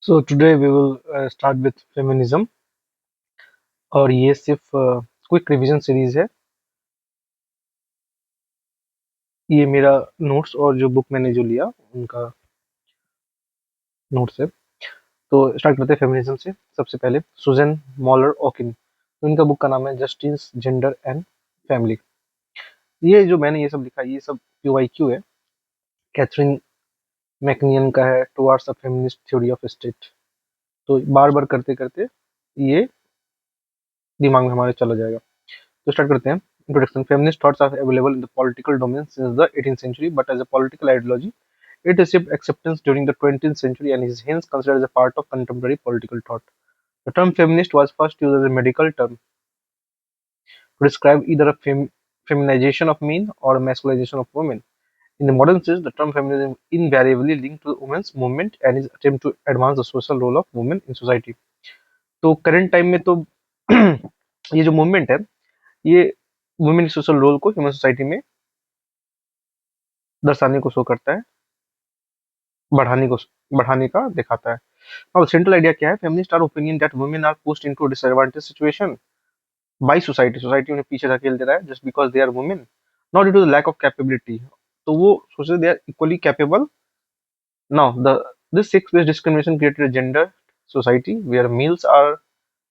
So today we will start with feminism और ये सिर्फ क्विक रिवीजन सीरीज है। ये मेरा नोट्स और जो बुक मैंने जो लिया उनका नोट्स है। तो स्टार्ट करते हैं फेमिनिज्म से। सबसे पहले सुजैन मॉलर ओकिन, तो इनका बुक का नाम है जस्टिस जेंडर एंड फैमिली। ये जो मैंने ये सब लिखा है ये सब क्यू है। कैथरीन मैकनियन का है towards a feminist theory of state. तो बार बार करते करते ये दिमाग में हमारे चला जाएगा। तो स्टार्ट करते हैं। Introduction. Feminist thoughts are available in the political domain since the 18th century, but as a political ideology, it received acceptance during the 20th century and is hence considered as a part of contemporary political thought. The term feminist was first used as a medical term to describe either a feminization of men or a masculinization of women. In the modern sense, the term feminism is invariably linked to the women's movement and its attempt to advance the social role of women in society. तो current time में तो ये जो movement है ये women social role को human society में दर्शाने को शो करता है, बढ़ाने को बढ़ाने का दिखाता है। अब सेंट्रल आइडिया क्या है? Feminist are opinion that women are pushed into disadvantage situation by society. Society उन्हें पीछे धकेल दे रहा है just because they are women, not due to the lack of capability. तो वो सोचते they are equally capable. Now the this sex based discrimination created a gender society where males are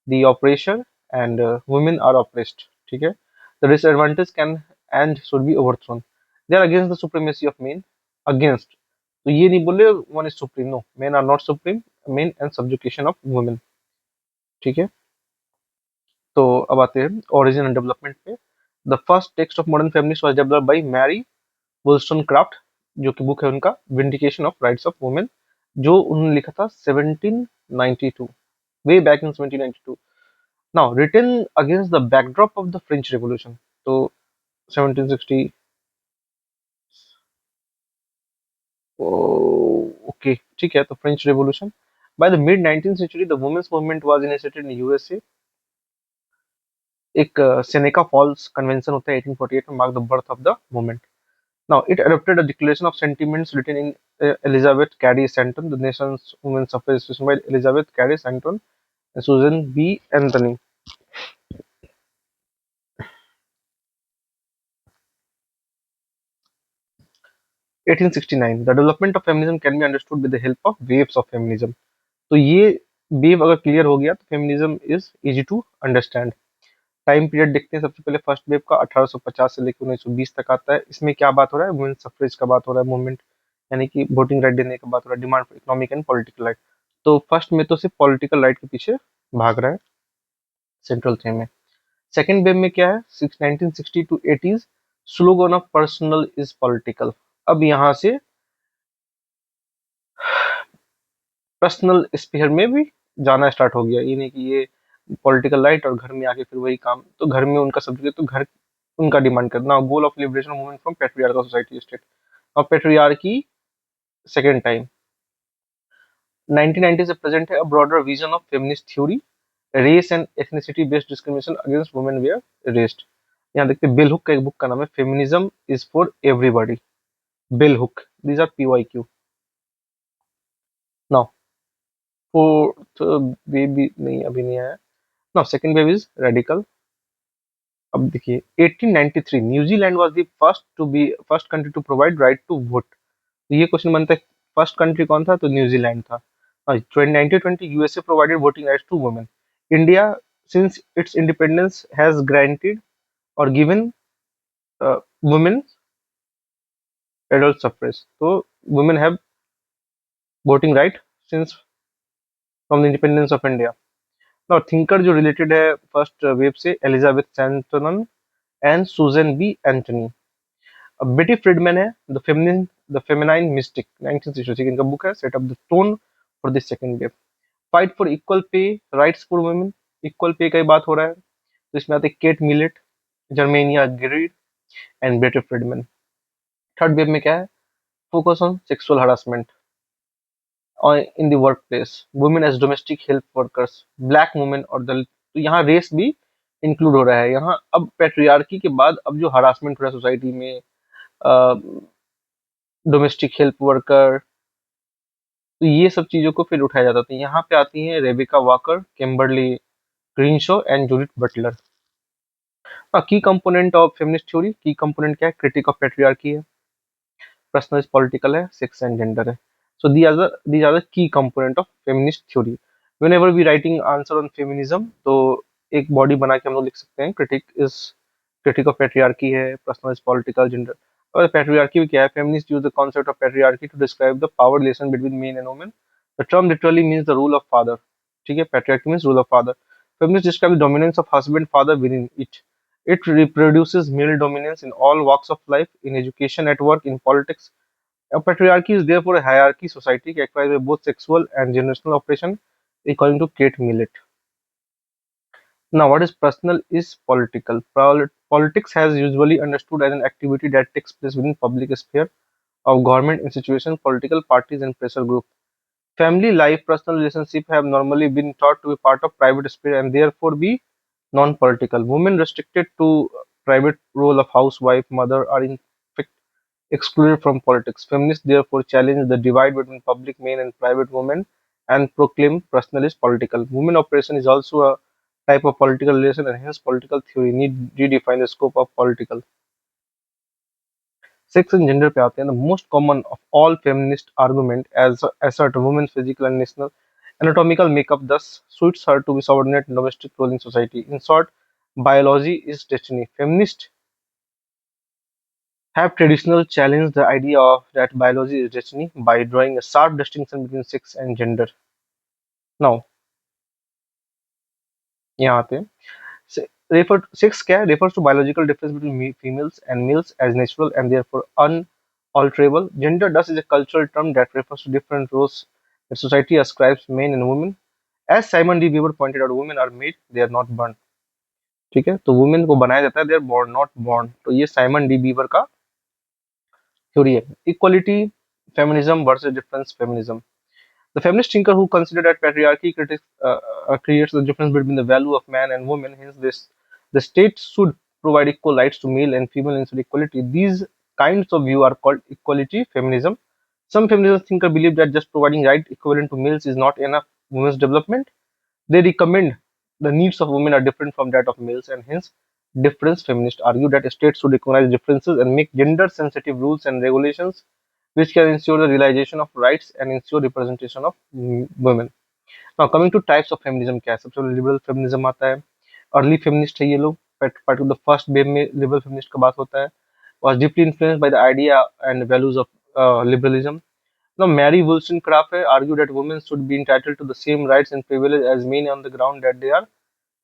the oppressor and women are oppressed. ठीक है? The disadvantage can and should be overthrown. They are against the supremacy of men. Against, तो ये नहीं बोले one is supreme, no, men are not supreme, men and subjugation of women. ठीक है? तो अब आते हैं ओरिजिन एंड डेवलपमेंट पे। The first text of modern feminist was developed by Mary wollstonecraft, जो कि बुक है उनका vindication of rights of women, जो उन्होंने लिखा था 1792, way back in 1792। Now written against the backdrop of the French revolution. तो 1760, ओके ठीक है, तो French revolution. By the mid 19th century the women's movement was initiated in USA. एक Seneca Falls convention होता है 1848 में, mark the birth of the movement. Now it adopted a declaration of sentiments written in Elizabeth Cady Stanton, the nation's women's suffrage association, by Elizabeth Cady Stanton and Susan B. Anthony. 1869 the development of feminism can be understood with the help of waves of feminism. तो ये wave अगर clear हो गया तो feminism is easy to understand. Time period देखते हैं। सबसे पहले फर्स्ट वेव का 1850 से लेकर 1920 तक आता है। इसमें क्या बात हो रहा है? वुमेन सफरेज का बात हो रहा है, मूवमेंट, यानी कि वोटिंग राइट देने का बात हो रहा है, demand for economic and political right. तो फर्स्ट में तो सिर्फ पॉलिटिकल राइट के पीछे भाग रहा है सेंट्रल थीम में। सेकेंड वेव में क्या है? 1960 to 80s, slogan of personal is political. अब यहाँ से पर्सनल स्फीयर में भी जाना स्टार्ट हो गया। ये नहीं कि ये पॉलिटिकल राइट और घर में आके फिर वही काम, तो घर में उनका सब्जेक्ट, तो घर उनका डिमांड करना। Goal of liberation movement from patriarchal society state और पेट्रियार्की सेकेंड टाइम। 1990 से प्रेजेंट है। A broader vision of feminist theory, race and ethnicity based discrimination against women were rest. यहाँ देखते हैं बेल हुक का एक बुक का नाम है feminism is for everybody, Bell Hook. These are PYQ। Now fourth wave भी नहीं, अभी नहीं आया। Now second wave is radical. अब देखिए 1893 New Zealand was the first country to provide right to vote. तो ये क्वेश्चन बनता है फर्स्ट कंट्री कौन था? तो न्यूजीलैंड था। 1920 USA provided voting rights to women. India since its independence has granted और गिवन वुमेन एडल्ट सफरेज। तो women have voting right since from the independence of India. और थिंकर जो रिलेटेड है first wave से, Elizabeth Stanton and Susan B Anthony. अब Betty Friedman है the feminine mistake, 1966 इनका book है, set up the tone for this second wave. Fight for equal pay, rights for women, equal pay का ही बात हो रहा है। तो इसमें आते हैं Kate Millett, Germaine Greer and Betty Friedman. Third wave में क्या है? फोकस ऑन सेक्सुअल हरासमेंट और in the work place, women as domestic help workers, black women और दलित। तो यहाँ रेस भी इंक्लूड हो रहा है। यहाँ अब पेट्रियार्की के बाद अब जो हरासमेंट हो रहा है सोसाइटी में, डोमेस्टिक हेल्प वर्कर, तो ये सब चीजों को फिर उठाया जाता था। यहाँ पे आती हैं Rebecca Walker, Kimberly Crenshaw and Judith Butler. Key component of feminist theory, key component क्या है? क्रिटिक ऑफ पेट्रियार्की है, पर्सनल पॉलिटिकल है, सेक्स एंड जेंडर है। So these are the key component of feminist theory. Whenever we writing answer on feminism, तो एक body बना के हम लोग लिख सकते हैं, क्रिटिक ऑफ पेट्रियार्की है, पर्सनल पॉलिटिकल, जेंडर। और पेट्रियार्की भी क्या है? Feminist use the concept of patriarchy to describe the power relation between men and women. The term literally means the rule of father. ठीक है, patriarchy means rule of father. Feminist describe the dominance of husband father within it. It reproduces male dominance in all walks of life, in education, at work, in politics. A patriarchy is therefore a hierarchy society characterized by both sexual and generational oppression, according to Kate Millett. Now, what is personal is political. Politics has usually understood as an activity that takes place within public sphere of government institutions, political parties, and pressure groups. Family life, personal relationship have normally been thought to be part of private sphere and therefore be non-political. Women restricted to private role of housewife, mother are in fact excluded from politics. Feminists therefore challenge the divide between public men and private women and proclaim personal is political. Women oppression is also a type of political relation and hence political theory need redefine the scope of political. Sex and gender पे आते हैं. The most common of all feminist argument as assert women's physical and national anatomical makeup thus suits her to be subordinate in domestic role in society. In short, biology is destiny. Feminists have traditionally challenged the idea of that biology is destiny by drawing a sharp distinction between sex and gender. Now, यहाँ आते हैं. Sex क्या है? Refers to biological difference between females and males as natural and therefore unalterable. Gender thus is a cultural term that refers to different roles that society ascribes men and women. As Simon D. Weaver pointed out, women are made, they are not born. ठीक है, तो women को बनाया जाता है, they are born not born. तो ये Simone de Beauvoir का थ्योरी है. Equality feminism versus difference feminism. The feminist thinker who considered that patriarchy creates the difference between the value of man and woman, hence the state should provide equal rights to male and female instead of equality. These kinds of view are called equality feminism. Some feminist thinkers believe that just providing right equivalent to males is not enough women's development. They recommend the needs of women are different from that of males, and hence difference feminists argue that states should recognize differences and make gender-sensitive rules and regulations which can ensure the realization of rights and ensure representation of women. Now coming to types of feminism, क्या है? सबसे पहले liberal feminism आता है. Early feminist है ये लोग. Part of the first wave में लिबरल फेमिनिस्ट का बात होता है. Was deeply influenced by the idea and values of liberalism. Now, Mary Wollstonecraft argued that women should be entitled to the same rights and privileges as men on the ground that they are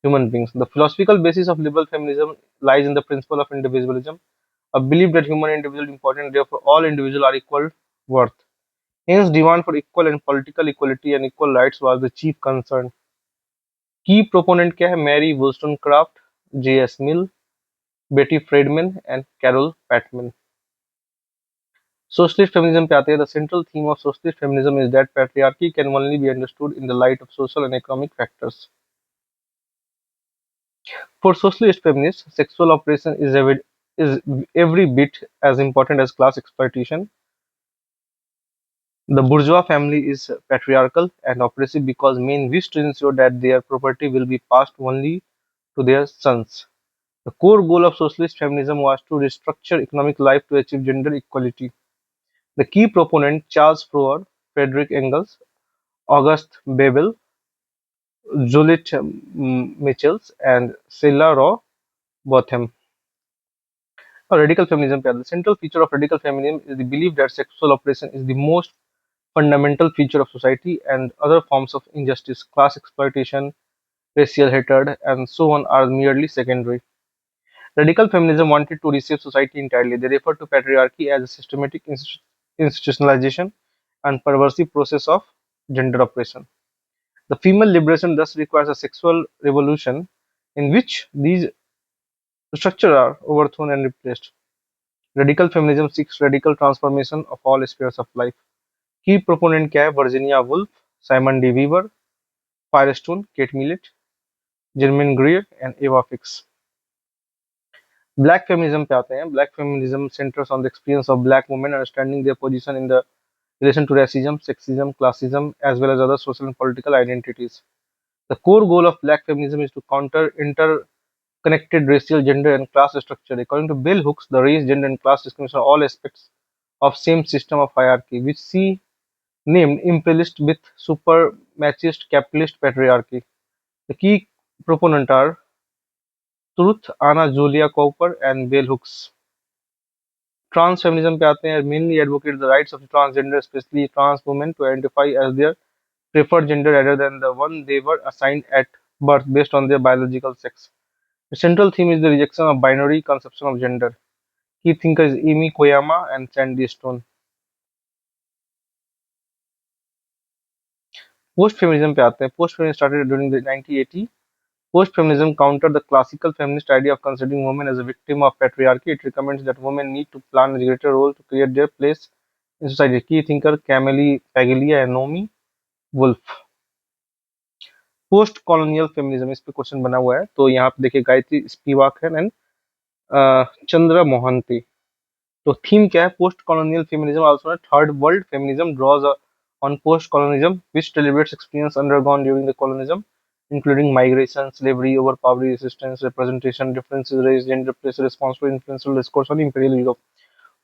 human beings. The philosophical basis of liberal feminism lies in the principle of individualism, a belief that human individual is important, therefore all individuals are equal worth. Hence, demand for equal and political equality and equal rights was the chief concern. Key proponent क्या है? Mary Wollstonecraft, J.S. Mill, Betty Friedan and Carol Patman. Socialist feminism पे आते हैं. The central theme of socialist feminism is that patriarchy can only be understood in the light of social and economic factors. For socialist feminists, sexual oppression is every bit as important as class exploitation. The bourgeois family is patriarchal and oppressive because men wish to ensure that their property will be passed only to their sons. The core goal of socialist feminism was to restructure economic life to achieve gender equality. The key proponent Charles Fourier, Frederick Engels, August Bebel, Juliet Michels, and Cilla Row Botham. Radical feminism. The central feature of radical feminism is the belief that sexual oppression is the most fundamental feature of society and other forms of injustice, class exploitation, racial hatred, and so on are merely secondary. Radical feminism wanted to reshape society entirely. They refer to patriarchy as a systematic institutionalization and pervasive process of gender oppression. The female liberation thus requires a sexual revolution in which these structures are overthrown and replaced. Radical feminism seeks radical transformation of all spheres of life. Key proponent क्या है? Virginia Woolf, Simone de Beauvoir, Firestone, Kate Millett, Germaine Greer and Eva Figes. Black feminism पे आते हैं. Black feminism centers on the experience of black women understanding their position in the relation to racism, sexism, classism, as well as other social and political identities. The core goal of black feminism is to counter interconnected racial, gender, and class structure. According to Bell Hooks, the race, gender, and class discrimination are all aspects of same system of hierarchy, which she named imperialist with supremacist capitalist patriarchy. The key proponents are Truth, Anna Julia Cooper, and Bell Hooks. Trans feminism पे आते हैं mainly advocate the rights of transgender specially trans women to identify as their preferred gender rather than the one they were assigned at birth based on their biological sex. The central theme is the rejection of binary conception of gender. Key thinkers Amy Koyama and Sandy Stone. Post-feminism पे आते हैं. Post-feminism started during the 1980. Post-feminism countered the classical feminist idea of considering women as a victim of patriarchy. It recommends that women need to plan a greater role to create their place in society. Key thinker Camille Paglia and Naomi Wolf. Post colonial feminism इस पे question बना हुआ है तो यहाँ पे देखिए Gayatri Spivak है एंड चंद्र मोहंती. तो थीम क्या है? Post colonial feminism also third world feminism draws on post colonialism which celebrates experience undergone during the colonialism including migration, slavery, overpowering resistance, representation, differences, race, gender, place, responsible, influential discourse on imperial Europe.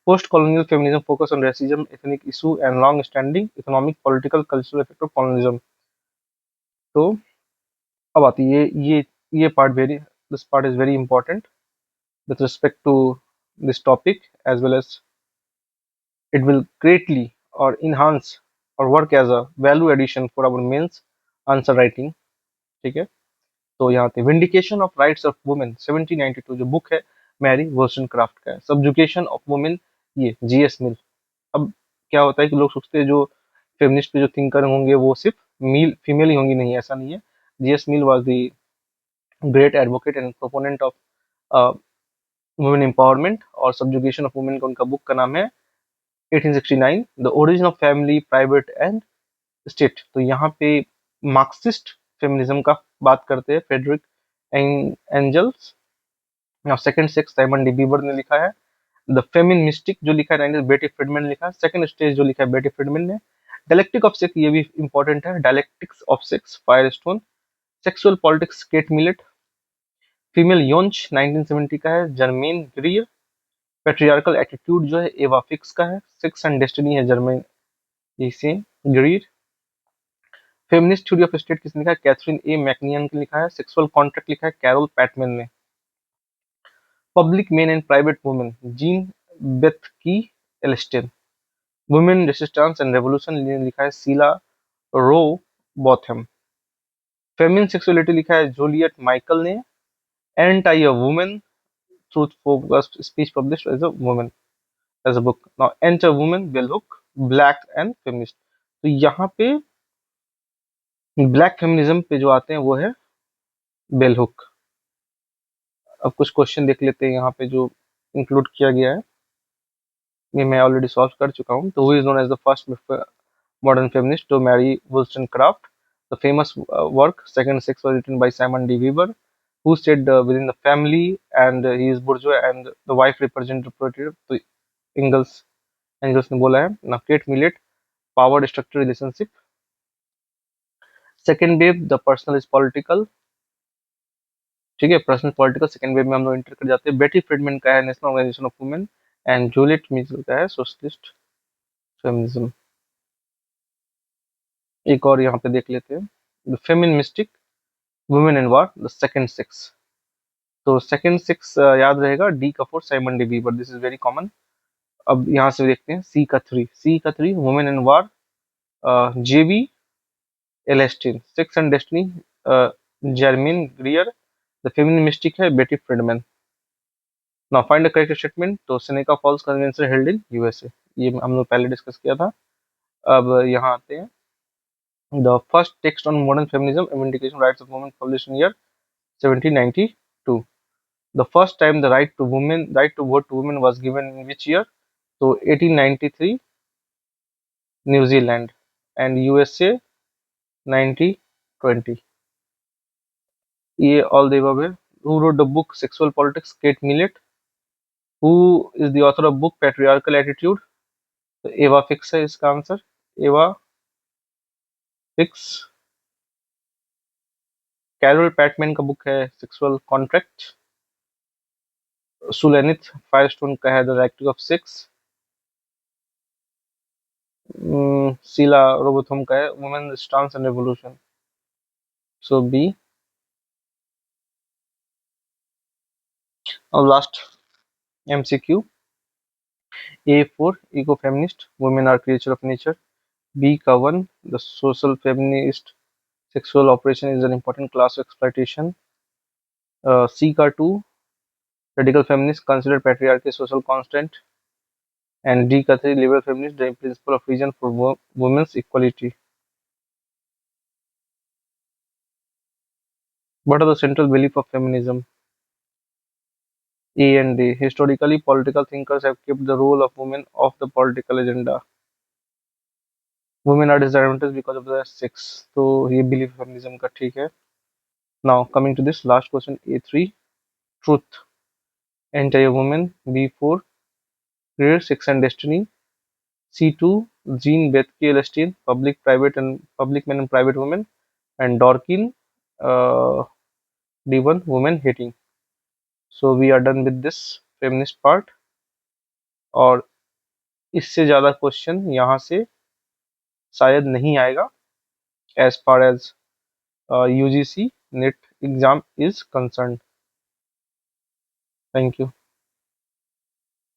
Post-colonial feminism focus on racism, ethnic issue, and long-standing economic, political, cultural effect of colonialism. तो अब आती है ये part very this part is very important with respect to this topic as well as it will greatly or enhance or work as a value addition for our mains answer writing. ठीक है, तो यहाँ पे vindication of rights of women 1792 जो book है Mary Wollstonecraft का है. Subjection of women ये जीएस मिल. अब क्या होता है कि लोग सोचते हैं जो फेमिनिस्ट पे जो थिंकर होंगे वो सिर्फ मील फीमेल ही होंगी, नहीं ऐसा नहीं है. GS mill was the great advocate and proponent of women empowerment और सब्जुगेशन ऑफ वुमेन का उनका बुक का नाम है 1869 the origin of family private and state. तो यहाँ पे मार्क्सिस्ट फेमिनिज्म का बात करते हैं Frederick angels. Second sex Simon de beaver ने लिखा है. द फेमिन मिस्टिक जो लिखा है बेटी फ्रीडमैन ने लिखा है. सेकंड स्टेज जो लिखा है बेटी फ्रीडमैन ने. डायलेक्टिक ऑफ सेक्स ये भी इंपॉर्टेंट है. Dialectics of sex Firestone. Sexual politics Kate Millett. Female eunuch 1970 का है जर्मेन ग्रीर. पेट्रियार्कल एटीट्यूड जो है एवा फिक्स का है. सेक्स एंड डेस्टिनी है जर्मेन इसे Greer. Feminist theory of state किसने लिखा है? कैथरीन ए मैकनियन ने लिखा है. सेक्सुअल कॉन्ट्रैक्ट लिखा है कैरोल पैटमैन ने. Public main and private women gene Beth की एलिस्टेन. वुमेन रेसिस्टेंस एंड रेवोल्यूशन लिखा है शीला रो बॉथम. फेमिन सेक्सुअलिटी लिखा है जूलियट माइकल ने. Anti a women truth focused speech published as a woman as a book. Now enter woman bell hook black and feminist. तो यहाँ पे black feminism पे जो आते हैं वो है बेल हुक. अब कुछ क्वेश्चन देख लेते हैं यहाँ पे जो इंक्लूड किया गया है. ये मैं ऑलरेडी सॉल्व कर चुका हूँ. तो who is known as the first modern feminist to marry Wollstonecraft? The famous work Second Sex was written by Simon de Weaver, who stayed within the family and he is bourgeois and the wife represented property. तो angles ने बोला है. ना cat millet power structure relationship. Second wave the personal is political. ठीक है, personal political. Second wave में हम लोग इंटर कर जाते हैं. बेटी फ्रीडमैन का है national organisation of women and Juliet Mitchell का है सोशलिस्ट फेमिनिज्म. एक और यहाँ पे देख लेते हैं the feminine mystique women and war the second sex. तो सेकेंड सेक्स याद रहेगा डी का 4 Simone de Beauvoir. This is very common. अब यहाँ से देखते हैं सी का 3 women and war J B Elshtain. Sex and destiny Germaine Greer. The feminine mystique है Betty Friedman. Now find the correct statement. तो Seneca Falls convention held in USA. ये हम लोग पहले डिस्कस किया था. अब यहाँ आते हैं the first text on modern feminism vindication rights of women published in year 1792. The first time the right to vote to women was given in which year? So 1893 New Zealand and USA 1920. ये all the above है. Who wrote the book Sexual Politics? Kate Millett. Who is the author of book Patriarchal Attitude? तो एवा fix है इसका answer, Eva Figes. Carole Pateman का book है sexual contract. Shulamith Firestone का है the racket of sex. Sheila Rowbotham का है women stance and revolution. So B. और last MCQ, A for eco feminist, women are creature of nature. B का one, the social feminist, sexual operation is an important class of exploitation. C का to, radical feminists consider patriarchy a social constant. And D का three, liberal feminists, the principle of reason for women's equality. What are the central beliefs of feminism? A and D. Historically, political thinkers have kept the role of women off the political agenda. Women are disadvantaged because of their sex. तो ये belief feminism का ठीक है. Now coming to this last question, A3, truth. Anti-woman. B4, career, sex and destiny. C2, Jean Bethke Elstein, Public, Private and Public Men and Private Women, and Dorkin, uh, D1, Women Hating. So we are done with this feminist part, और इससे ज़्यादा question यहाँ से शायद नहीं आएगा as far as UGC net exam is concerned. Thank you.